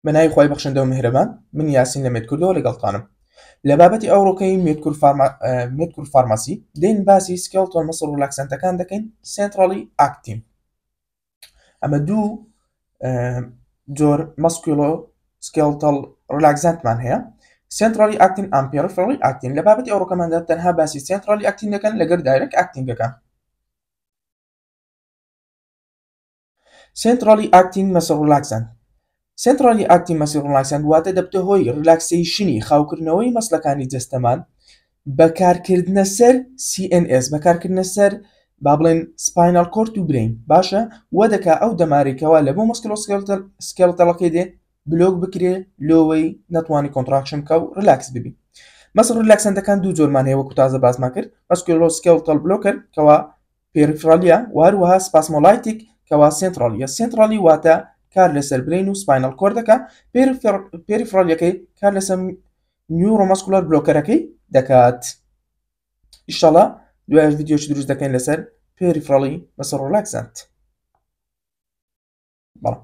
بەناوی خۆی بەخشندە و میهرەبان من یاسین لە مێدکردەوە لەگەڵتانم لە بابەتی ئەوڕۆکەی مێدکور فارماسی دێن باسی سکێڵتۆن مەسڵ ڕیلاکسەنتەکان دەکەین سنترالی ئاکتین ئەمە دوو جۆر مەسکولۆ سکێڵتەڵ ڕیلاکزانتمان هەیە سنترالی ئاکتین ئەم پێریفێڕی ئاکتین لە بابەتی ئەوڕۆکەماندا تەنها باسی سنترالی ئاکتین دەکەن لەگەر دایرەکت ئاکتینگەکان سنترالی ئاکتین مەسڵ ڕیلاکسەنت سنترالی ئاکتین مەسڵ ڕیلاکسەنت واتە دەبتە هۆی ڕیلاکسیشنی خاوکردنەوەی مەسلەکانی جەستەمان بەکارکردنە سەر CNS بەکارکردنە سەر با بڵێن سپاینال کۆرد و برین باشە وە دەکا ئەو دەمارێکەوە لە بۆ مەسکلۆسکێڵتەڵەکەی دێ بلۆک بکرێ لۆوەی نەتوانی کۆنتراکشن بکە و ڕیلاکس ببی مەسڵ ڕیلاکسەنتەکان دوو جۆرمان هەیە وەکو تازە باسمان کرد مەسکلۆسکێڵتەڵ بلۆکر کەوا پێریفرالیە وهروەها سپاسمۆلایتیک کەوا سنترالیە سنترالی واتە کار لەسەر برین و سپاینال کۆردەکە پێریفرالیەکەی کار لەسەر نیورۆمەسکولار بلۆکەرەکەی دەکات ئینشاڵڵا دوای ڤیدیۆش دروست دەکەین لەسەر پێریفرالی مەسڵ ڕیلاکسەنت بەڵام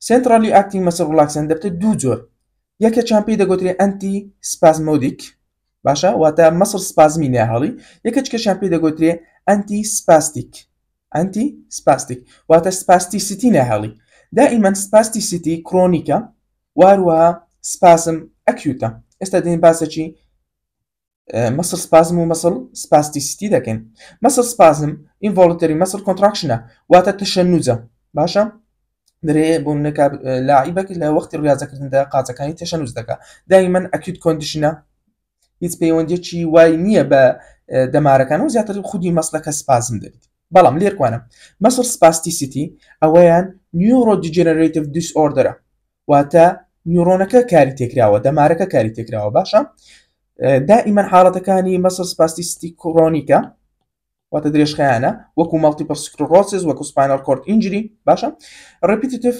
سنترالی ئاکتین مەسڵ ڕیلاکسەنت دەبتە دوو جۆر یەکێکیان پێی دەگوترێت ئەنتی سپازمۆدیک باشە واتە مەسڵ سپازمی ناهێڵی یەکێکیان پێی دەگوترێت ئەنتی سپاستیک واتە سپاستیسیتی ناهێڵی دائیمەن سپاستیسیتی کرۆنیکە وهروەها سپازم ئەکیوتە ئێستا دێین باسەکی مەسڵ سپازم و مەسڵ سپاستیسیتی دەکەین مەسڵ سپازم ئینڤۆڵنتەری مەسڵ کۆنتراکشنە واتە تەشەنوجە باشە درێ بۆ لاعیبەك لە وەختی ڕاضەکردندا قاچەکانی تەشەنوج دەکات دائیمەن ئەکیوت کۆندیشنە هیچ پەیوەندیەکی وای نییە بە دەمارەکانەوە زیاتر خودی مەسلەکە سپازم دەبێت بەڵام لێرکوانە مەسڵ سپاستیسیتی ئەوەیان نیورۆدیجنەرێتیڤ دیسئۆردەرە واتە نیورۆنەکە کاری تێکراوە دەمارەکە کاری تێکراوە باشە دائیمەن حاڵەتەکانی مەسڵ سپاستیسیتی کرۆنیکە واتە درێژخایانە وەکو مەڵتیپڵ سکلۆرۆسیس وەکو سپاینال کۆرد ئینجری باشە ڕپیتیتیڤ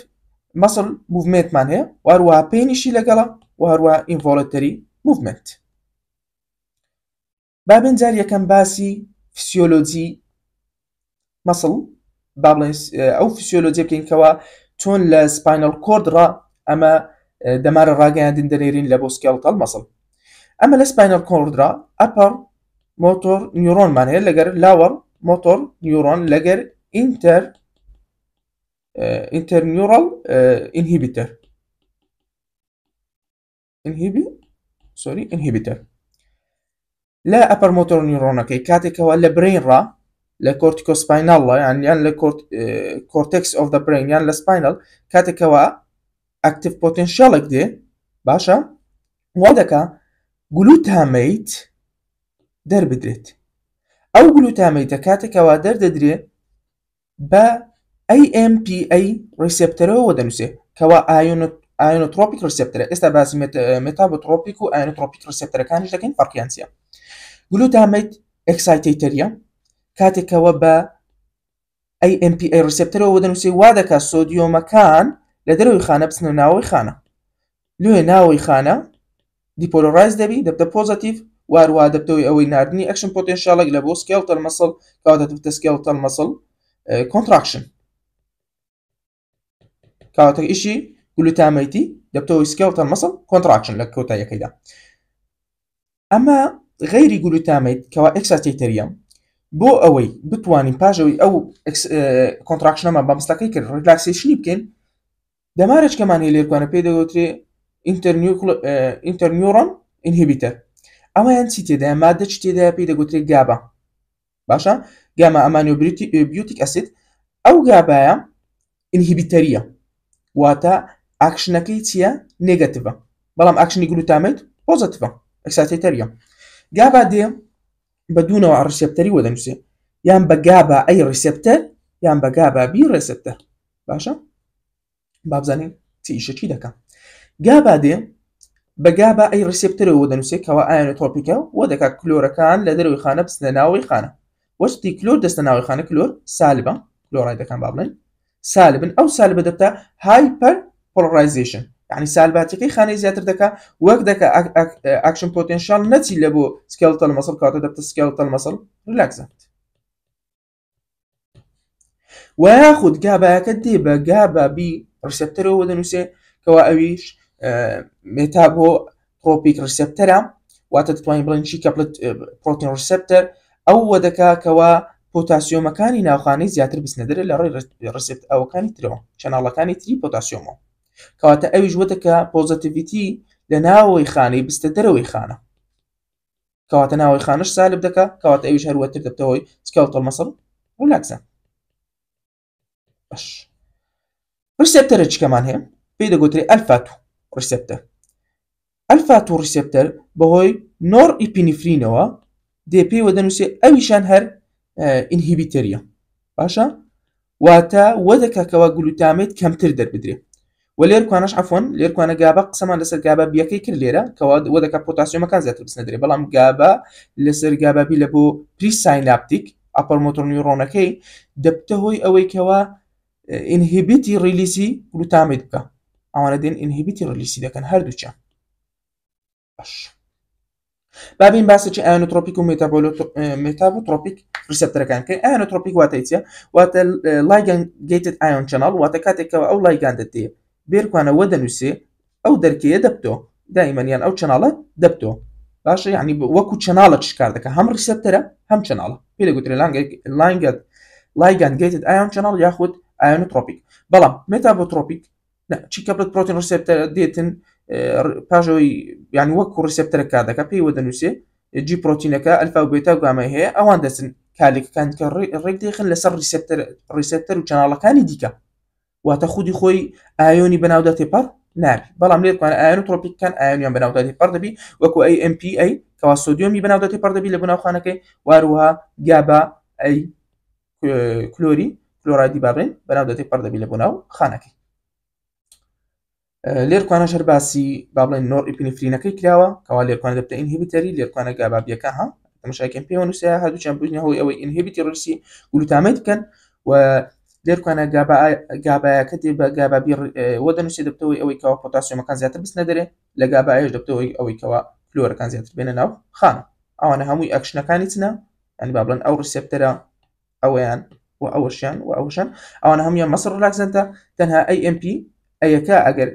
مەسڵ موڤمنتمان هەیە وهروەها پێینیشی لەگەڵە وهروەها ئینڤۆڵنتەری موڤمنت بابێن جار یەکەم باسی فسیۆلۆجی مەسڵ با بڵێن ئەو فسیۆلۆجی بکەین کەوا چۆن لە سپاینال کۆردڕا ئەمە دەمارە ڕاگەیاندن دەنێرین لە بۆ سکێڵتەڵ مەسڵ ئەمە لە سپاینال کۆردڕا ئەپەر مۆتۆر نیورۆنمان هەیە لەگەر لاوەڕ مۆتۆر نیورۆن لەگەر ئینتەرنیورال ئینهیبیتەر لە ئەپەر مۆتۆر نیورۆنەکەی کاتێکەوە لە برینڕا لە کۆرتیکۆسپایناڵە یان لە کۆرتێکس ئۆف دە برین یان لە سپاینال کاتێکەوە ئەکتیڤ پۆتێنشیاڵێک دێ باشە وا دەکا گلوتامەیت دەربدرێت ئەو گلوتامەیتە کاتێکەوە دەردەدرێ بە AMPA ڕیسێپتەرەوە دەنووسێ کەوا ئاینۆترۆپیک ڕیسێپتەرە ئێستا باسی مێتابۆترۆپیک و ئاینۆترۆپیک ڕیسێپتەرەکانیش دەکەین فەرقیان چییە گلوتامەیت ئەکسایتەیتەریە کاتێکەوە بە AMPA ڕیسێپتەرەوە دەنووسێ وا دەکا سۆدیۆمەکان لە دەرەوەی خانە بچنە ناوەوەی خانە لێ ناوەوەی خانە دیپۆلۆرایز دەبی دەبتە پۆزەتیڤ وهروەها دەبتەوەی ئەوەی ناردنی ئەکشن پۆتێنشیاڵێک لە بۆ سکێڵتەڵ مەسڵ کەواتە دەبتە سکێڵتەڵ مەسڵ کۆنتراکشن کەواتە ئیشی گلوتامەیتی دەبتەوەی سکێڵتەڵ مەسڵ کۆنتراکشن لە کۆتاییەکەیدا ئەمە غەیری گلوتامەیت کەوا ئەکسایتەیتەریە بۆ ئەوەی بتوانین پاشەوەی ئەو کۆنتراکشنەمە بە مەسلەکەی کرد ریلاکسیشنی بکەین دەمارێکەکەمان هەیە لێرکوانە پێی دەگوترێ ئینتەرنیورۆن ئینهیبیتەر ئەوەیان چی تێدایە مادە چ تێدایە پێی دەگوترێت گابە باشە گاما ئەمانیۆ بیوتیک ئەسید ئەو گابایە ئینهیبیتەریە واتە ئاکشنەکەی چییە نێگەتیڤە بەڵام ئاکشنی گلوتامەیت پۆزەتیڤە ئەکسایتەیتەریە گابا دێ بە دوونەوە ڕیسێپتەری وەدەنووسێ یان بە گابا ئەی ڕیسێپتەر یان بە گابا بی ڕیسێپتەر باشە بابزانین چی ئیشەکی دەکەم گابا دێ بە گابا ئەی ڕیسێپتەرەوە دەنووسێ کەوا ئاینۆترۆپیکە وە دەکا کلۆرەکان لە دەرەوەی خانە بچنە ناوەوەی خانە وەستی کلۆر دەستە ناوەوەی خانە کلۆر سالبە کلۆڕایدەکان با بڵێن سالبن ئەو سالبە دەبتە هایپەر پۆلۆرایزیشن یعنی سالباتەکەی خانەی زیاتر دەکا وەک دەکا ئاکشن پۆتێنشیاڵ نەچی لە بۆ سکێڵتەڵ مەسڵ کەواتە دەبتە سکێڵتەڵ مەسڵ ریلاکسەنت وەیاخود گابایەکە دێ بە گابا بی ڕیسێپتەرەوە دەنووسێ کەوا ئەویش مێتابۆترۆپیک ریسپتەرە، واتە دەتوانین بڵین چی کەپلت پرۆتین ریسپتەر ئەو وەدەکا کەوا پۆتاسیۆمەکانی ناوخانەی زیاتر بستنە دەرێت لە ڕێی ڕسپت ئەوەکانی ترەوە چەناڵەکانی تری پۆتاسیۆمەوە، کەواتە ئەویش وەدەکە پۆزیتیڤیتی لە ناوەوەی خانەی بستە دەرەوەی خانە، کەواتە ناوەوەی خانەش سالب دەکا، کەواتە ئەویش هەروەتر دەبتەوەی سکەڵتەڵ مەسڵ ڕیلاکسە. باش ریسپتەرە چکەمان هەیە پێی دەگوترێت ئەلفا-2 ریسپتەر. ئەلفا-2 ریسپتەر بەهۆی نۆر ئیپینیفرینەوە دێ پێی وەدەنووسێ ئەویشان هەر ئینهیبیتەریە، باشە واتە وەدەکە کەوا گلوتامێت کەمتر دەربدرێ و لێرکوانش عەفوەن لێرکوانە گابە قسەمان لەسەر گابە بیەکەی کرد لێرە کەوا وەدەکە پۆتاسیۆمەکان زیاتر بستنە دەرێ، بەڵام گابە لەسەر گابابی لە بۆ پریسایناپتیک ئەپەر مۆتۆر نیورۆنەکەی دەبتە هۆی ئەوەی کەوا ئینهیبیتی ریلیزی گلوتامێت بکە، ئەوانە دێن ئینهیبیتی ریلیزی دەکەن هەردووچە. باش بابین باسێکی ئایۆنۆترۆپیک و مێتابۆترۆپیک ریسپتەرەکان کە ئایۆنۆترۆپیک واتای چیە؟ واتە لایگەند گەیتد ئایۆن چەنەڵ، واتە کاتێکەوە ئەو لایگاندە دێ بێرکوانە وەدەنووسێ ئەو دەرکەیە دەبتۆ دائیمەنیان ئەو چەناڵە دەبتۆ، باشە یعنی وەکو چەناڵە چ کار دەکە هەم ریسپتەرە هەم چەناڵە پێ دەگوترێت لایگەند گەیتد ئایۆن چەنەڵ یاخود ئایۆنۆترۆپیک. بەڵام مێتابۆترۆپیک چی کەپلت پرۆتین ریسپتەر دێتن پاژەوەی یعنی وەکو ریسپتەرە کار دەکە پێی وەدەنووسێ جی پرۆتینەکە ئەلفا و بێتا و گاما هەیە ئەوان دەچن کالێکەکان کە ڕێک دێخن لەسەر ریسپتەر و چەناڵەکانی دیکە، واتە خودی خۆی ئایۆنی بەناودا تێپەڕ نابی، بەڵام لێرکوانە ئایۆنۆترۆپیکەکان ئایۆنیان بەناودا تێپەڕ دەبی وەکو AMPA کەوا سۆدیۆمی بەناودا تێپەڕ دەبی لە بناوخانەکەی، واروها گابا ئەی کلۆرایدی بابڕین بەناودا تێپەڕ دەبی لە بۆناو خانەکەی. لێرکوانە هەر باسی با بڵێن نۆر ئیپینیفرینەکەی کراوە کەوا لێرکوانە دەبتە ئینهیبیتەری، لێرکوانە گابابیەکە ها تەماشاکەم پێوە نووسە هەردووچیان بوونە هۆی ئەوەی ئینهیبیتی ریلیزی گلوتامێت بکەن و لێرکوانە گابایەکە دێ بە گابابی وەدەنووسێ دەبتەوەی ئەوەی کەوا پۆتاسیۆمەکان زیاتر بستنە دەرێ، لە گابایەش دەبتەوەی ئەوەی کەوا کلۆرەکان زیاتر بێنە ناو خانە. ئەوانە هەمووی ئەکشنەکانی چنە ینی با بڵێن ئەو ریسپتەرە ئەوەیان و ئەوەشیان و ئەوشان ئەوانە هەموویان مەسڵ ریلاکسنتە، تەنها AMP ئەیەکە ئەگەر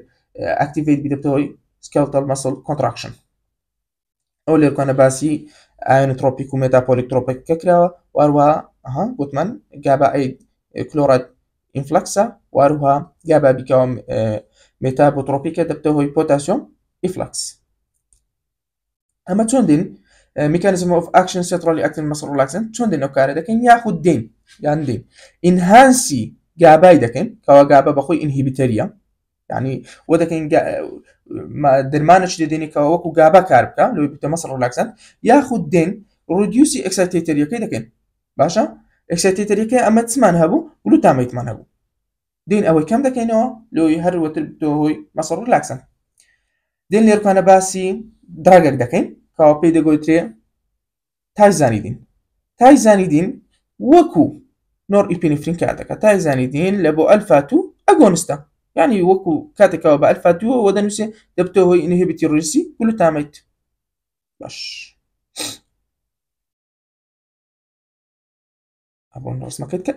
ئاکتیڤیت بدەبتەوەی سکەڵتەڵ مەسڵ کۆنتراکشن. ئەو لێرکوانە باسی ئایۆنۆترۆپیک و مێتابۆلیکترۆپیکەکە کراوە، واروها گوتمان گابا ئەی کلۆراید ئینفلەکسە، واروها گابا بیکەوە مێتابۆترۆپیکە دەبتە هۆی پۆتاسیۆم ئینفلەکس. ئەمە چۆن دێن میکانیزم ئۆف ئاکشن سنترالی ئەکتیڤ مەسڵ ریلاکسنت چۆن دێن ئەو کارە دەکەین یاخود دێن یان دێن ئینهانسی گابای دەکەین کەوا گابا بەخۆی ئینهیبیتەریە، یعنی وە دەکەین دەرمانە چ دێنێکەوە وەکو گابا کار بکە لەوەی بتە مەسڵ ریلاکسنت، یاخود دێن ڕودیوسی ئەکسایتێتەریەکەی دەکەین، باشە ئەکسایتێتەریەکەی ئەمە چمان هەبوو گلوتامێتمان هەبوو، دێن ئەوەی کەم دەکەینەوە لەوەی هەروەتر بتە هۆی مەسڵ ریلاکسنت. دێن لێرکوانە باسی دراگێک دەکەین کەوا پێی دەگوترێ تایزانیدین. تایزانیدین وەکو نۆر ئیپینیفرین کار دەکات، تایزانیدین لە بۆ ئەلفا-2 ئەگۆنستە، یعنی وەکو کاتێکەوە بە ئەلفا-2 وەدەنووسێ دەبتە هۆی ئینهیبیتی ریلیزی گلوتامێت. باش ئەبوون ڕسمەکەت کە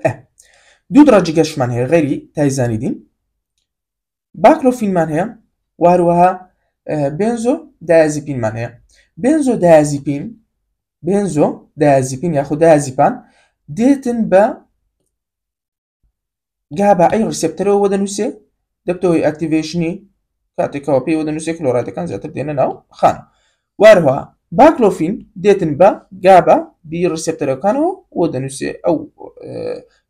دوو دڕەجی گەشتمان هەیە غەیری تایزانیدین، باکلۆفینمان هەیە، واروەها بێنزۆ دایازیپینمان هەیە. بێنزۆ دایازیپین یاخود دایازیپان دێتن بە گابا ئەی ریسپتەرەوە وەدەنووسێ دەبتەوەی ئاکتیڤێشنی کاتێکەوە پێی وەدەنووسێ کلۆرایدەکان زیاتر دێنە ناو خانە، واروها باکلۆفین دێتن بە گابا بی ریسپتەرەکانەوە وەدەنووسێ ئەو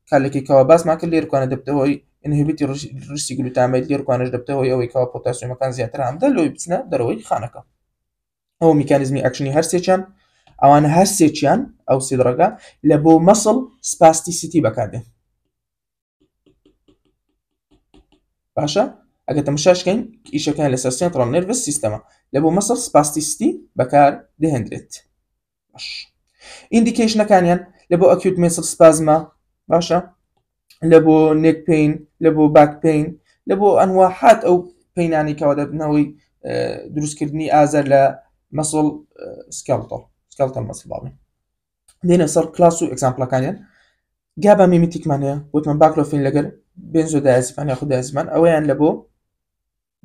کالێکێکەوە باسمان کرد لێرکوانە دەبتەوەی ئینهیبیتی ریلیزی گلوتامێت، لێرکوانش دەبتەوەی ئەوەی کەوا پۆتاسیۆمەکان زیاتر هەمدە لەوەی بچنە دەرەوەی خانەکە. ئەو میکانیزمی ئەکشنی هەر سێکیان ئەوانە هەر سێکیان ئەو سێ دڕەگە لە بۆ مەسڵ سپاستیسیتی بەکاردێن. باشە ئەگە تەماشاشکەین ئیشەکان لەسەر سنترال نێرڤس سیستەمە لە بۆ مەسڵ سپاستیسیتی بەکار دەهێنرێت. باش ئیندیکیشنەکانیان لە بۆ ئەکیوت مەسڵ سپازمە، باشە لە بۆ نێک پین، لە بۆ باک پین، لە بۆ ئەنواحات ئەو پینانی کەوا دەبنەوەی دروستکردنی ئازار لە مەسڵ سکەڵتەڵ مەسڵ باڵێن. دێنە سەر کلاس و ئەکزامپڵەکانیان. گابا میمیتیکمان هەیە، وتمان باکلۆفین لەگەر بێنزۆ دایازیپان یاخود دایازیپان ئەوەیان لە بۆ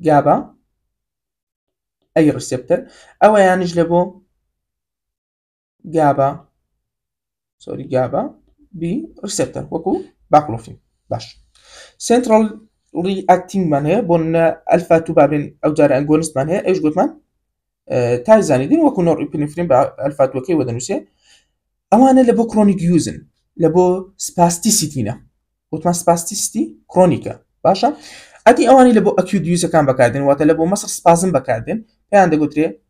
GABA أي ريسبتر أو يانج لبو GABA B ريسبتر وكو باكلوفين باش سنترال رياكتنج من هي بون الفا 2 بابين او جار انجونست من هي ايش قلت من تايزانيدين وكو نور ابنفرين بالفا 2 كي ودنوسي اوانا لبو كرونيك يوزن لبو سباستيسيتينا قلت من سباستيسيتي كرونيكا باشا ادي اواني لبو اكيود يوزا كان بكاردين واتا لبو مصر سبازم بكاردين يعني قلت لي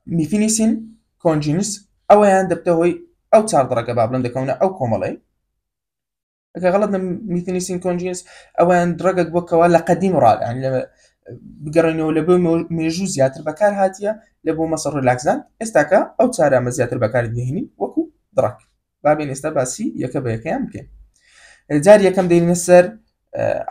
ميفينيسين كونجينس او يعني دبتوي او تار درجه بابلن دكونا او كومالي اگه غلطنا ميثينيسين كونجينس اوان درجه بوكا ولا قديم رال يعني بقرنيو لبو ميجو زياتر بكار هاتيا لبو مصر ريلاكسان استاكا او تسارا مزياتر بكار دهني وكو دراك بابين استباسي يكبا يكا يمكن جار يكم ديرين السر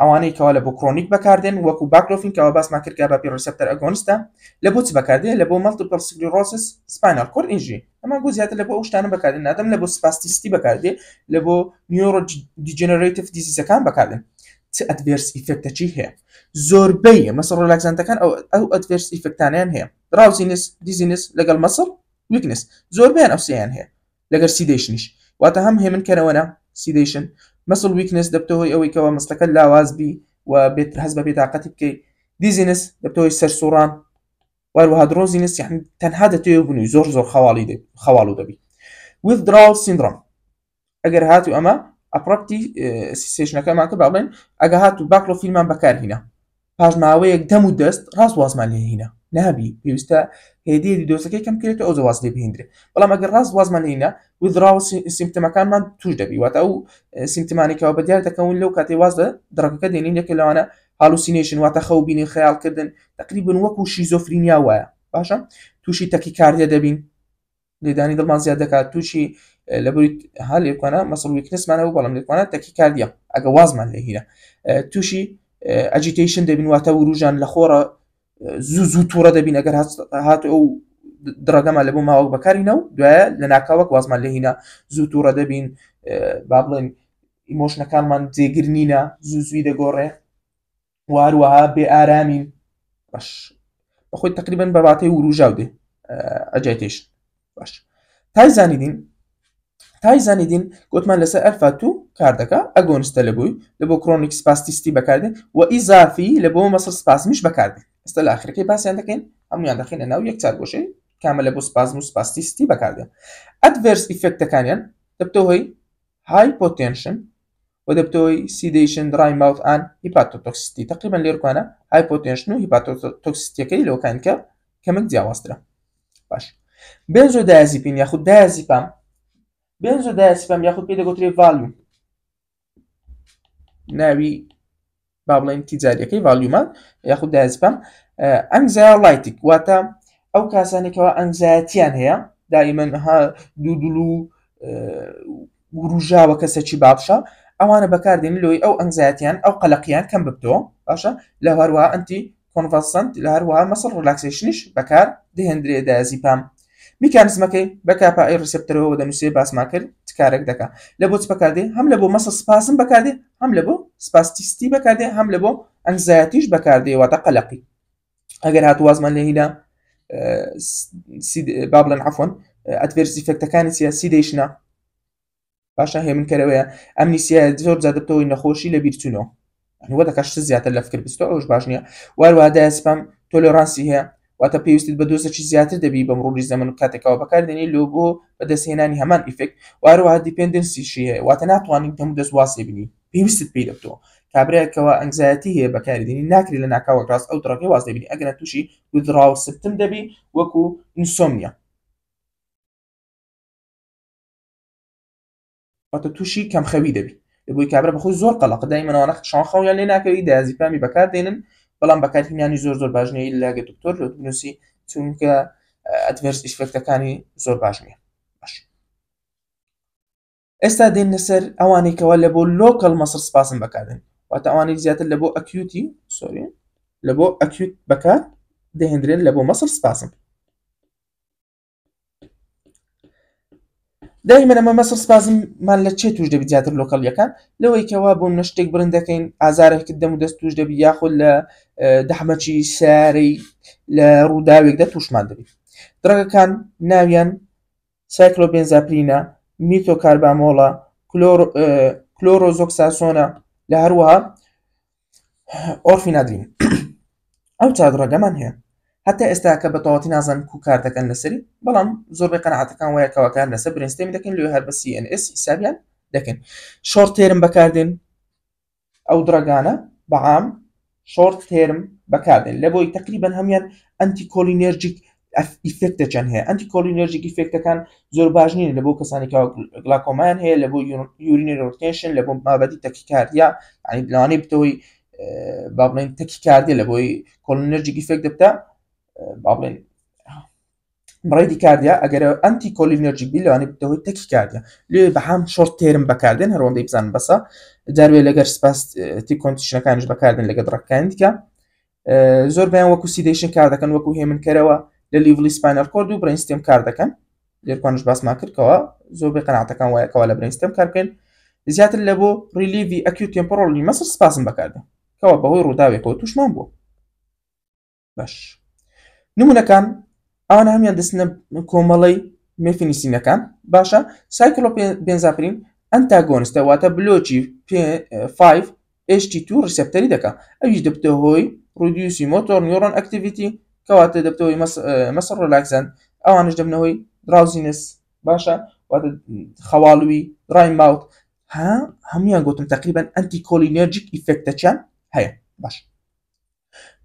اواني كوالا بو كرونيك بكاردن وكو باكلوفين كوا باس ما كركا بابي ريسبتر اغونستا لبوت بكاردن لبو مالتيبل سكليروسيس سباينال كورد انجي اما جو زياتر لبو اوشتان بكاردن ادم لبو سباستيستي بكاردن لبو نيورو ديجنريتيف ديزيز كان بكاردن تي ادفيرس ايفكت تشي هي زوربيه مصر ريلاكسانتا كان او ادفيرس ايفكت ثانيان هي دراوزينس ديزينس لقال مصر ويكنس زوربيان او سيان هي لقال سيديشنش واتهم هي من كانوانا سيديشن مسل ويكنس دبتوي أوي كوا مستقل لا وازبي وبيت حسب بطاقتي بكي ديزينس دبتوي سرسوران والوهادروزينس يعني تنهاد تيوبني زور خوالو دبي withdrawal syndrome اگر هاتو اما ابرابتي سيسيشن كما كبابين اگر هاتو باكلو فيلمان بكار هنا باش ماويك دمو دست راس وازمان لي هنا نابي بيستا هدي دي دوسكي كم كيلو اوزو واز لي بهندري والله ما راس وازمان لي هنا withdrawal symptom كان ما توج دبي واتو سيمتماني كوا بديال تكون لو كاتي واز درك كدين لك لو انا هالوسينيشن واتخو بيني خيال كردن تقريبا وكو شيزوفرينيا وايا باشا توشي تاكيكارديا دبين لداني دڵمان زیاد دەکات تووشی لەبووری هەڵ لێکوانە مەسڵ ویکنسمانەوە بەڵام لێکوانە تەکیکاردیە ئەگە وازمان لێ هینە تووشی ئەجیتیشن دەبین واتە وروژان لە خۆرە زوو تووڕە دەبین ئەگەر هاتو ئەو درەگەمان لەبوو ماوەک بەکارینەوە دوایە لە ناکاوەک وازمان لێ هینە زوو تووڕە دەبین با بڵێن ئیمۆشنەکانمان جێگر نینە زووی دەگۆڕێ واروەها بێ ئارامین باش بەخۆی تقریبا بەباتەی وروژاو دێ ئەجیتیشن باش تایزانیدین گوتمان لەسەر ئەلفا 2 کار دەکات ئەگۆنستە لەبووی لەبۆ کڕۆنیک سپاستیستی بەکاردێن و ئیزافی لەبۆ مەسڵ سپاسمیش بەکاردێن ئێستا لە ئاخرەکەی باسییان دەکەین هەمویان دەخینە ناو یەک چارگۆشەی کامە لەبۆ سپازم و سپاستیستی بەکاردێن ئەدڤێرس ئیفێکتەکانیان دەبتەوەی هایپۆتێنشن و دەبتەوەی سیدیشن دڕای ماوت ئان هیپاتۆتۆکسیستی تقریبا لێرکوانە هایپۆتێنشن و هیپاتۆتۆکسیستیەکەی لەوکانکە کەمێک جیاوازترە باش بنزودازيبين ياخد دازيبام بنزودازيبام ياخد بيدا قطري فاليوم ناوي بابلين تجاري كي فاليومان ياخد دازيبام انكزايلايتيك واتا او كاساني كوا انكزايتيان هي دائما ها دودلو وروجا وكساتشي بابشا او انا بكاردين لوي او انكزايتيان او قلقيان كم ببتو باشا لهروها انتي كونفالسنت لهروها مصر ريلاكسيشنش بكار دهندري دازيبام میکانزمەکەی بە کاپای ڕسپتەرەوە دەنووسێ باسمان کرد کارێک دەکات لە بۆ چ بەکاردێ هەم لە بۆ مەسڵ سپاسم بەکاردێ هەم لە بۆ سپاستیستی بەکاردێ هەم لە بۆ ئەنگزایەتیش بەکاردێ واتە قەلەقی ئەگەر هاتووازمان لێ هینا با بڵێن عەفوەن ئەدڤێرس ئیفێکتەکانی چیە سیدیشنە باشە هێمنکەرەوەیە ئەمنیسیە زۆر جا دەبتەوەی نەخۆشی لە بیرچوونەوە وە دەکات شت زیاتر لە فکر بستەوە ئەوش باش نییە واروها دایسپام تۆلۆرانسی هەیە واتە پێویستیت بە دۆزێکی زیاتر دەبی بە مرۆری زەمن و کاتێکەوە بەکاردێنی لۆ بۆ بەدەستهێنانی هەمان ئیفێکت واروها دیپێندنسیشی هەیە واتە ناتوانین هەموو دەست واسێ بینی پێویستت پێی دەبتەوە کابراایەکەوە ئەنگزایەتی هەیە بەکاردێنی ناکری لە ناکاوە ڕاست ئەو دڕەکەی واز دەبینی ئەگەر تووشی withdrawal symptom دەبی وەکو ئینسۆمنیا واتە تووشی کەم خەوی دەبی لەبۆی کابرا بەخۆی زۆر قەڵەق دایمەنەوە شان خەویان لێ ناکەوی دایازیپامی بەکاردێنن بەڵام بەکارهێنانی زۆر باش نییە ئیلاگە دکتۆر لە بنووسی چونکە ئەدڤێرس ئیفێکتەکانی زۆر باش نییە باش ئێستا دێنە سەر ئەوانەی کەوا لە بۆ لۆکەڵ مەسڵ سپاسم بەکاردێن واتە ئەوانەی زیاتر لە بۆ ئەکیوتی سۆری لە بۆ ئەکیوت بەکار دەهێنرێن لە بۆ مەسڵ سپاسم دائما ئەمە مەسڵ سپازممان لە چێ توش دەبێت زیاتر لۆکەڵیەکان لەوەی کەوا بۆ منە شتێک برن دەکەین ئازارێکت دەم و دەست توش دەبی یاخود لە دەحمەچی سارەی لە ڕووداوێکدا توشمان دەبێت. درەگەکان ناویان سایکلۆبێنزاپرینە، میتۆکاربامۆڵە، کلۆرۆزۆکساسۆنە لە هەروەها ئۆرفینادرین. ئەو چا درەگەمان هەیە هەتا ئێستا کە بەتەواوەتی نازانن کو کار دەکەن لەسەری، بەڵام زۆربەی قەنەعەتەکان وایە کەوا کار لەسەر برینستێمی دەکەن لێ هەر بە CNS حسابیان دەکەن. شۆرت تێرم بەکاردێن، ئەو درەگانە بەعام شۆرت تێرم بەکاردێن لە بۆی تقریبەن هەمیان ئەنتیکۆلینێرجیک ئیفێکتەکان هەیە. ئەنتیکۆلینێرجیک ئیفێکتەکان زۆر باش نین لە بۆ کەسانی کە گلاکۆمایان هەیە، لە بۆ یورینەری ڕۆتێشن، لە بۆ مابەدی تەکیکاردیا، یعنی لەوانەیە بتەوەی با بڵێن تەکیکاردیا لە بۆی کۆلینێرجیک ئیفێکت دەبتە با بڵێن بڕێدیکاردیا، ئەگەر ئەنتیکۆلینێرجیک بی لەوانەیە بتەوەی تەکیکاردیا لێ بەهام شۆرت تێرم بەکاردێن هەروەندەی بزانن بەسە جاروێ لەگەر سپاستی کۆندیشنەکانیش بەکاردێن لەگە دڕەکانی دیکە. زۆر بەیان وەکو سیدەیشن کار دەکەن، وەکو هێمنکەرەوە لە لیڤلی سپاینەل کۆرد و برینستێم کار دەکەن. لێرکوانش باسمان کردکەوە زۆربەی قەنەعەتەکان وایەکەوە لە برینستێم کار بکەین. زیاتر لە بۆ ریلیڤی ئەکیوت تێمپۆرۆلی مەسڵ سپاسم بەکاردێن کەوا بەهۆی ڕووداوێکەوە توشمان بووە. باش نمونونەکان ئەوانە هەمیان دەستنە کۆمەڵەی مێفینیسینەکان. باشە سایکلۆبێنزاپرین ئەنتاگۆنستە واتە بلۆکی 5HT2 ریسپتەری دەکا، ئەویش دەبتە هۆی ڕودیوسی مۆتۆر نیۆرۆن ئەکتیڤیتی کەواتە دەبتەوەی مەسڵ ڕۆلاکسان، ئەوانش دەبنەوەی دراوزینس. باشە واتە خەواڵوی دڕای ماوت هەمویان گوتم تقریبان ئەنتیکۆلینێرجیک ئیفێکتەچیان هەیە. باش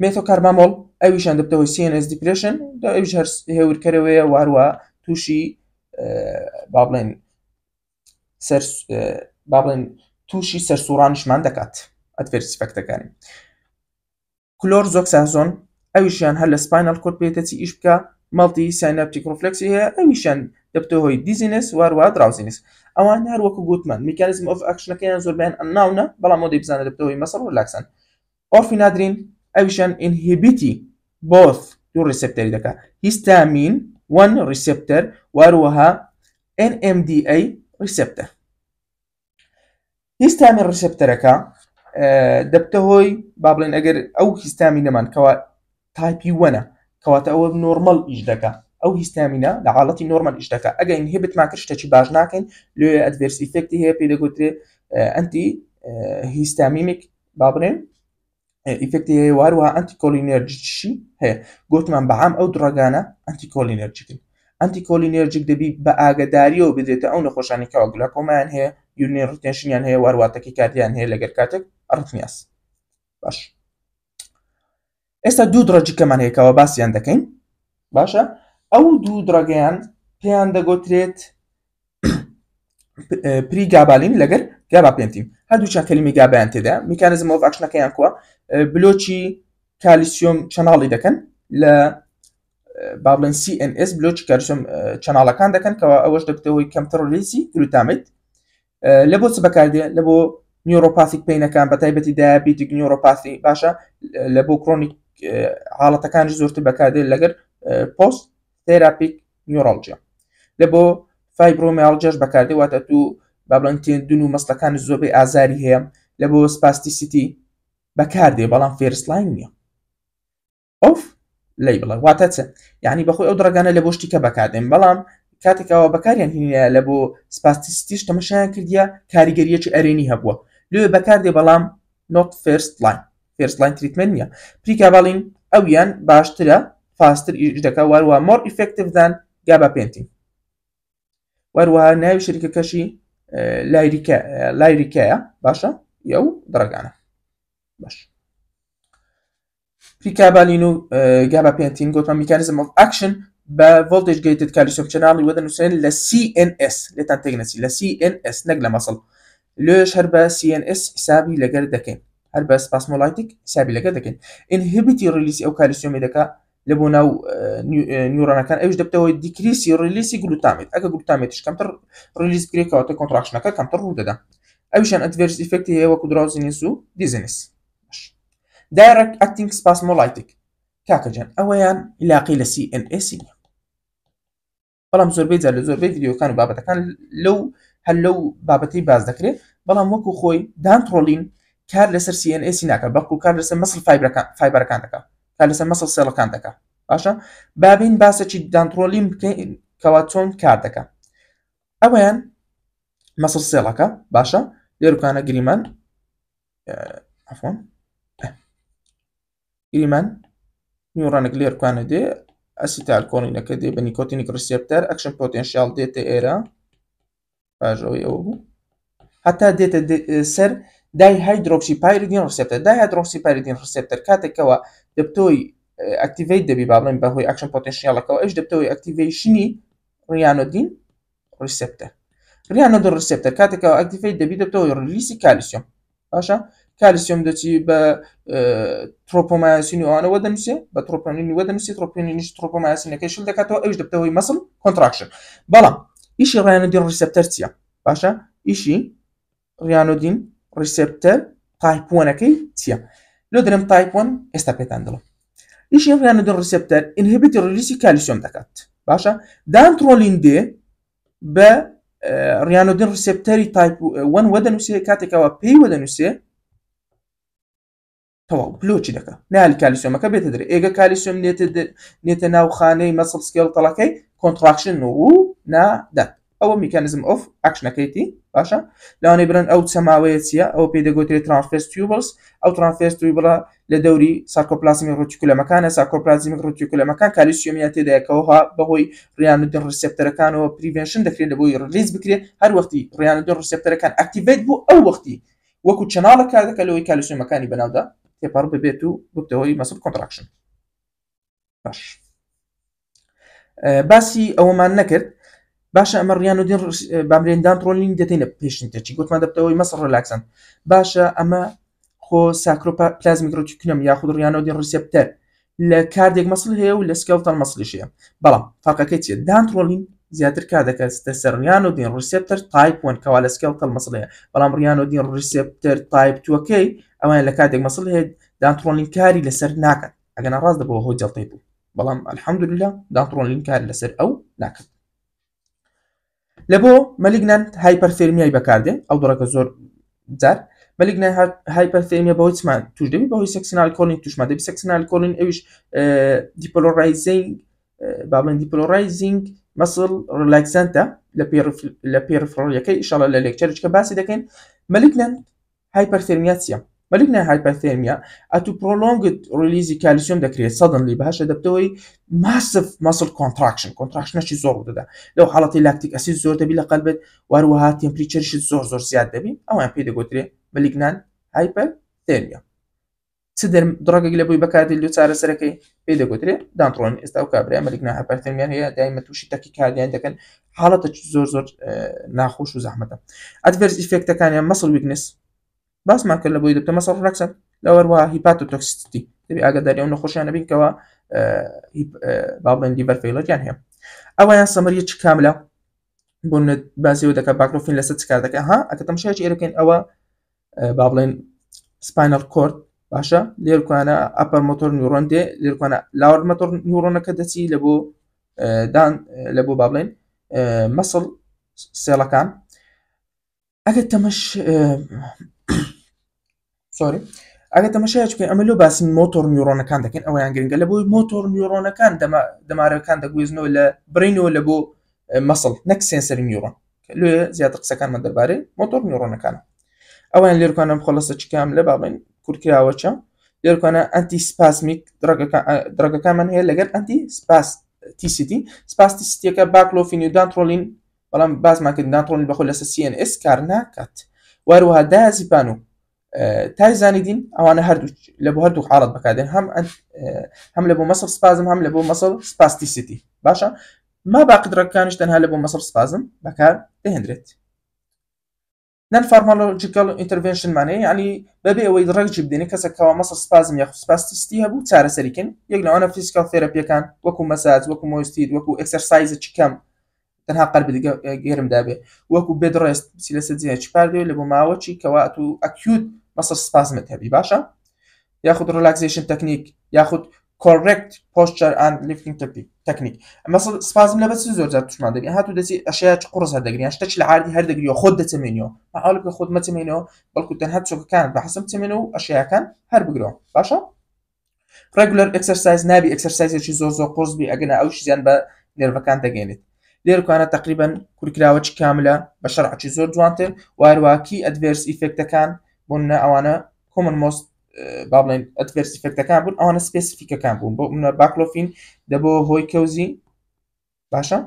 مێتۆکاربامۆڵ ئەویشان دەبتەوەی CNS دیپرێشن، ئەویش هەر هێورکەرەوەیە واروە تووشی با بڵێن تووشی سەرسوڕانیشمان دەکات ئەدڤێرس ئیفێکتەکانی. کلۆرزۆکسازۆن ئەویشیان هەر لە سپاینەل کۆرد پێێتە چی ئیش بکە، مەڵتی ساینەپتیک ڕفلێکسی هەیە، ئەویشیان دەبتەوەی دیزینس واروە دراوزینس. ئەوان هەر وەکو گوتمان میکانیزم ئۆف ئەکشنەکەیان زۆربیان ئەناونە، بەڵام مۆدەی بزانە دەبتەوەی مەسڵ ڕۆلاکسن. ئۆرفینادرین ئەویشان ئینهیبیتی بۆث دوو ریسپتەری دەکات، هیستامین 1 ریسپتەر واروەها NMDA ریسپتەر. هیستامین ریسپتەرەکە دەبتە هۆی با بڵێن ئەگەر ئەو هیستامینەمان کەوا تایپی 1ە کەواتە ئەوە نۆرمەڵ ئیش دەکات، ئەو هیستامینە لە حاڵەتی نۆرمەل ئیش دەکات. ئەگەر ئینهیبیتمان کرد شتێکی باش ناکەین، لێ ئەدڤێرس ئیفێکتی هەیە پێی دەگوترێت ئەنتی هیستامینیک با بڵێن ئیفێکتی هەیە، واروەها ئەنتیکۆلینێرجیکشی هەیە. گوتمان بەعام ئەو درەگانە ئەنتیکۆلینێرجیکن. ئەنتیکۆلینێرجیک دەبی بە ئاگداریەوە بدرێتە ئەو نەخۆشانێکەوە گلاکۆمایان هەیە، یورینەری ڕۆتێشنیان هەیە، واروە تەکیکاردیان هەیە لەگەر کاتێک ئەڕتمیاس. باش ئێستا دوو درەجیکەمان هەیەکەوە باسییان دەکەین. باشە ئەو دوو درەگەیان پێیان دەگوترێت پریگابالین لەگەر گاباپێنتین. هەردووچیان کەلیمەی گابیان تێدا. میکانیزم ئۆف ئەکشنەکەیان کووە، بلۆکی کالیسیۆم چەناڵی دەکەن لە با بڵێن CNS بلۆکی کالیسیۆم چەناڵەکان دەکەن کەەوە ئەوەش دەبتەوەی کەمتر ڕلیزی گلوتامێت. لە بۆ چ بەکاردێ؟ لە بۆ نیۆڕۆپاتیک پینەکان بەتایبەتی دایابێتیک نیۆڕۆپاتی. باشە لە بۆ کرۆنیک حاڵەتەکانی زۆرتر بەکاردێت لەگەر پۆست تێراپیک نیۆڕۆلجیا. لە بۆ فایبرۆمیالجیاش بەکاردێ واتە تو با بڵێن تێندون و مەسڵەکانی زۆربەی ئازاری هەیە. لە بۆ سپاستیسیتی بەکاردێ بەڵام فێرسلاین نییە. ئۆف لی بڵێ واتە چە؟ یعنی بەخۆی ئەو درەگانە لە بۆ شتیکە بەکاردێن، بەڵام کاتێکەوە بەکاریان هینە لە بۆ سپاستیسیتیش تەمەشایان کردیە کاریگەریەکی ئەرێنی هەبووە لێ بەکاردێ، بەڵام نۆت فێرست لاین تریتمنت نییە. پریکابالین ئەویان باشترە، فاستر ئیش دەکات، واروە مۆر ئیفێکتیڤ دان گاباپێنتین. واروەها ناوی شەریکەکەشی لایریکایە. باشە ئەو درەگانە. باش پریکابالین و گاباپێنتین گوتمان میکانیزم ئۆف ئەکشن بە ڤۆڵتێج گەیتد کالیسیۆم چەناڵی وەدەنووسێن لە CNS لێتان تێگنەچی لە CNS نەک لە مەسڵ. لێش هەر بە CNS حسابی لەگەر دەکەین، هەر بە سپاسمۆلایتیک حسابی لەگەر دەکەین. ئینهیبیتی ڕلیسی ئەو کالیسیۆمی دەکات لە بۆ ناو نیورۆنەکان، ئەوش دەبتەوەی دیکریسی ڕلیسی گلوتامێت. ئەگە گلوتامێتش کەمتر ڕلیز بکرێتەوە کۆنتراکشنەکە کەمتر ڕوو دەدا. ئەویشان ئەدڤێرس ئیفێکتی هەیە وەکو دراوزینس و دیزینس. دایرەکت ئەکتینگ سپاسمۆلایتیک کاکەجان ئەوەیان علاقەی لە CNS نیە. بەڵام زۆربەی جار لە زۆربەی ڤیدیۆکان و بابەتەکان لەو بابەتەی باز دەکرێت بەڵام وەکو خۆی دانترۆلین کار لەسەر CNS ناکات بەڵکو کار لەسەر مەسڵ فایبەرەکان دەکات کار لەسەر مەسڵ سێڵەکان دەکات باشە بابین باسەکی دانترۆلین بکەین کەوا چۆن کار دەکات ئەوەیان مەسڵ سێڵەکە باشە لێرکانە گریمان گریمان نیورانێک لێرکانە دێ ئەسیتالکۆڵینەکە دێ بە نیکۆتینیک ریسێپتەر ئەکشن پۆتێنشیال دێتە ئێرە پاژەوەی ئەوە بوو هەتا دێتە سەر دای هایدرۆکسی پایرودین ریسێپتەر دای هایدرۆکسی پایرودین ریسێپتەر کاتێکەوە دەبتۆی ئەکتیڤیت دەبی با بڵێن بەهۆی ئەکشن پۆتێنشیالەکەەوە ئەش دەبتەوەی ئەکتیڤیشنی ڕیانۆدین ریسێپتەر ریانۆدین ریسێپتەر کاتێکەوە ئەکتیڤیت دەبی دەبتەوەی ڕلیسی کالیسیۆم باشە کالیسیۆم دەچی بە ترۆپۆمایسین ئەوانەوە دەنووسێ بە ترۆپۆنینی وەدەنووسی ترۆپۆنینیش ترۆپۆمایسینەکەی شل دەکاتەوە ئەوش دەبتەوەی مەسڵ کۆنتراکشن بەڵام ئیشی ڕیانۆدین ریسێپتەر چییە باشە ئیشی ڕیانۆدین ریسێپتەر تایپ 1ەکەی چییە لۆ دەرم تایپ 1 ئێستا پێتان دڵم ئیشی ڕیانۆدین ریسێپتەر ئینهیبیتی ڕلیسی کالیسیۆم دەکات باشە دانترۆلین دێ بە ڕیانۆدین ریسێپتەری تایپ 1 وەدەنووسێ کاتێکەوە پێی وەدەنووسێ تەواو بلۆچی دەکە نالی کالیسیۆمەکە بێتە دەرێ ئێگە کالیسیۆم نێتە ناوخانەی مەسڵ سکێڵتەڵەکەی کۆنتراکشن و نادات ئەوە میکانیزم ئۆف ئەکشنەکەیتی باشە لەوانەی برن ئەو چەماوەیە چییە ئەو پێی دەگوترێت ترانسفێرس تیوبلز ئەو ترانسفێرس تیوبڵە لە دەوری سارکۆپلازمی ڕۆتیکولەمەکانە سارکۆپلازمی ڕۆتیکولەمەکان کالیسیۆمیە تێدایەکەوە بەهۆی ڕیانۆدین ریسێپتەرەکانەوە پریڤێنشن دەکرێت لە بۆی ریلیز بکرێت هەر وەختی ڕیانۆدین ریسێپتەرەکان ئەکتیڤیت بوو ئەو وەختی وەکو چەناڵە کار دەکات لەوەی کالیسیۆمەکانی بەناودا تێپەڕ ببێت و بکتەوەی مەسڵ کۆنتراکشن باش باسی ئەوەمان نەکرد باشە ئەمە ڕیانۆدین بامرێن دانترۆلین دەتێنە پێشنتێکی گوتمان دەبتەوەی مەسڵ ڕلاکسن باشە ئەمە خۆ ساکرۆپلازمیک ڕۆتیکولەم یاخود ڕیانۆدین ریسێپتەر لە کاردێک مەسڵ هەیە و لە سکەڵتەڵ مەسڵیش هەیە بەڵام فەرقەکەی چیە دانترۆلین زیاتر کار دەکات سەر ڕیانۆدین ریسێپتەر تایپ 1 کەوا لە سکەڵتەڵ مەسڵ هەیە بەڵام ڕیانۆدین ریسێپتەر تایپ 2ەکەی ئەوان لە کاتێک مەسڵ هەیە دانترۆلین کاری لەسەر ناکات ئەگەنا ڕاست دەبەوە هۆی جەڵتەی بوو بەڵام الحەمدولله دانترۆلین کاری لەسەر ئەو ناکات لە بۆ مەلیگنانت هایپەرثێرمیای بەکاردێن ئەو دڕەکە زۆر جار مەلیگنانت هایپەرثێرمیا بەهۆی چمان توش دەبی بەهۆی سەکسینال کۆلین توشمان دەبی سەکسینال کۆلین ئەویش دیپۆلۆرایزینگ با بڵێن دیپۆلۆرایزینگ مەسڵ ڕلاکسانتە لە پێرفڕۆلیەکەی ئیشاڵە لە لێکچەرێککە باسی دەکەین مەلیگنانت هایپەرثێرمیا چییە مەلیگنانت هایپەرثێرمیا ئەتو پرۆلۆنگت ڕلیزی کالیسیۆم دەکرێت سەدەنلی بەهاشە دەبتەوەی ماسف مەسڵ کۆنتراکشنەشی زۆر دەدا لەو حاڵەتی لاکتیک ئەسید زۆر دەبی لە قەلبت واروەها تێمپریچەرشت زۆر زیاد دەبی ئەوان پێی دەگوترێت مەلیگنانت هایپەرثێرمیا چ دڕەگەک لە بووی بەکاردی لە چارەسەرەکەی پێی دەگوترێت دانترۆلین ئێستا و کابرا مەلیگنانت هایپەرثێرمیان هەیە دایمە تووشی تەکیکاردیان دەکەن حاڵەتە زۆر ناخۆش و زەحمەتە ئەدڤەرس ئیفێکتەکانیان مەسڵ ویکنس باسمان کرد لە بۆی دەبتە مەسڵ ڕلاکسن لەوەروە هیپاتۆتۆکسیسیتی دەبی ئاگاداری ئەو نەخۆشیانە بینکەوە با بڵێن لیڤەر فەیلەریان هەیە ئەوەیان سەمەریەکی کاملە بۆ بازیەوە دەکات باکلۆفین لەسەر چ کار دەکات ها ئەکە تەماشایەکی ئێرەکەین ئەوە با بڵێن سپاینەل کۆرد باشە لێرکوانە ئەپەر مۆتۆر نیورۆن دێ لێرکوانە لاوەر مۆتۆر نیورۆنەکە دەچی لە بۆ با بڵێن مەسڵ سێڵەکان ئەگەر تەماشایەک بکەین ئەمە لۆ باسی مۆتۆر نیورۆنەکان دەکەین ئەویان گرنگە لە بۆی مۆتۆر نیورۆنەکان دەمارەکان دەگوێزنەوە لە برینەوە لە بۆ مەسڵ نەک سێنسەری نیورۆن لێ زیاتر قسەکانمان دەربارەی مۆتۆر نیورۆنەکانە ئەویان لێرکوانە خۆڵەسە چکام لە بابڵێن کورتکراوەچە لێرکوانە ئەنتی سپاسمیک درەگەکانمان هەیە لەگەر ئەنتی سپاستیسیتی سپاستیسیتیەکە باکلۆفین و دانترۆلین بەڵام باسمان کرد دانترۆلین بەخۆ لەسەر CNS کار ناکات واروها دایازیپان و تایزانیدین ئەوانە لە بۆ هەردوو حاڵەت بەکاردێن هەم لە بۆ مەسڵ سپازم هەم لە بۆ مەسڵ سپاستیسیتی باشە ما باقدرەکانش تەنها لە بۆ مەسڵ سپازم بەکار دەهێنرێت نان فارمالۆجیکال ئینتەرڤێنشنمانەیە ینی بەبێ ئەوەی ڕێکجی بدێنێ کەسێکەوە مەسڵ سپازم یاخود سپاستیستی هەبوو چارەسەریکن یەک لەوانە فیزیکال تێراپیەکان وەکو مەساج وەکو مۆستید وەکو ئەکسەرسایزێکی کەم تەنها قەلبت گێرم دابێ وەکو بێدڕێست بچی لەسەر جێهێکی پاردێ لە بۆ ماوەچی کەوا ئەتو ئەکیوت مەسڵ سپازمت هەبی باشە یاخود ڕلاکزیشن تەکنیک یاخود correct posture and lifting technique مثلا سپازم لە بەچ زۆر جار توشمان دەگەین هاتوو دەچی ئەشەیە قڕس هەردەگرین شتێک لە عادی هەردەگریەوە خۆت دەچەمێنیەوە مەحاڵ بکە خۆت مەچەمێنەوە بەڵکو تەنها چۆکەکان بە حەسەب چەمێنەوە و ئەشەیەکان هەر بگرەوە باشە regular exercise نابی ئەکسەرسایزێکی زۆر قرس بی ئەگەنە ئەو شیزیان بە نێرڤەکان دەگەێنێت لێرکوانە تقریبا کورکراوەی کاملە بە شەرعی زۆر جوانتر واروواکی ئەدڤێرس ئیفێکتەکان بوون ئەوانە common most با بڵێن ئەدڤێرس ئیفێکتەکان بوون ئەوانە سپێسیفیکەکان بوون بۆ باکلۆفین دەبۆ هۆی کەوزی باشە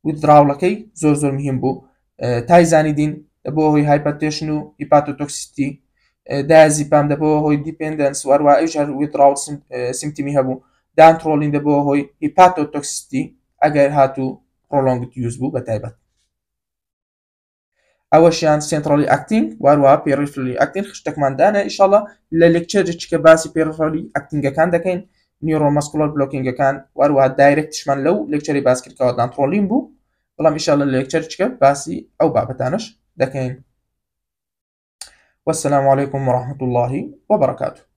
ویدراوڵەکەی زۆر مهم بوو تایزانیدین دەبۆ هۆی هایپەرتێشن و هیپاتۆتۆکسیتی دایازیپام دەبۆ هۆی دیپێندەنس وارووا ئەوش هەر ویدراوڵ سیمتمی هەبوو دانترۆلین دەبۆ هۆی هیپاتۆتۆکسیتی ئەگەر هاتوو prolonged use بوو بە تایبەت ئەوەشیان سنترلی ئەکتینگ وارووا پێریفرلی ئەکتین خشتێکماندانە ئیشاڵە لە لێکچەرێکی کە باسی پێریفرلی ئەکتینگەکان دەکەین نیورۆمەسکولار بلۆکینگەکان وارووا دایرکتشمان لەو لێکچەری باسکردکەوە دانترۆلین بوو بەڵام ئیشاڵە لە لێکچەرێکە باسی ئەو بابەتانش دەکەین والسلام عليكم ورحمة الله وبركاته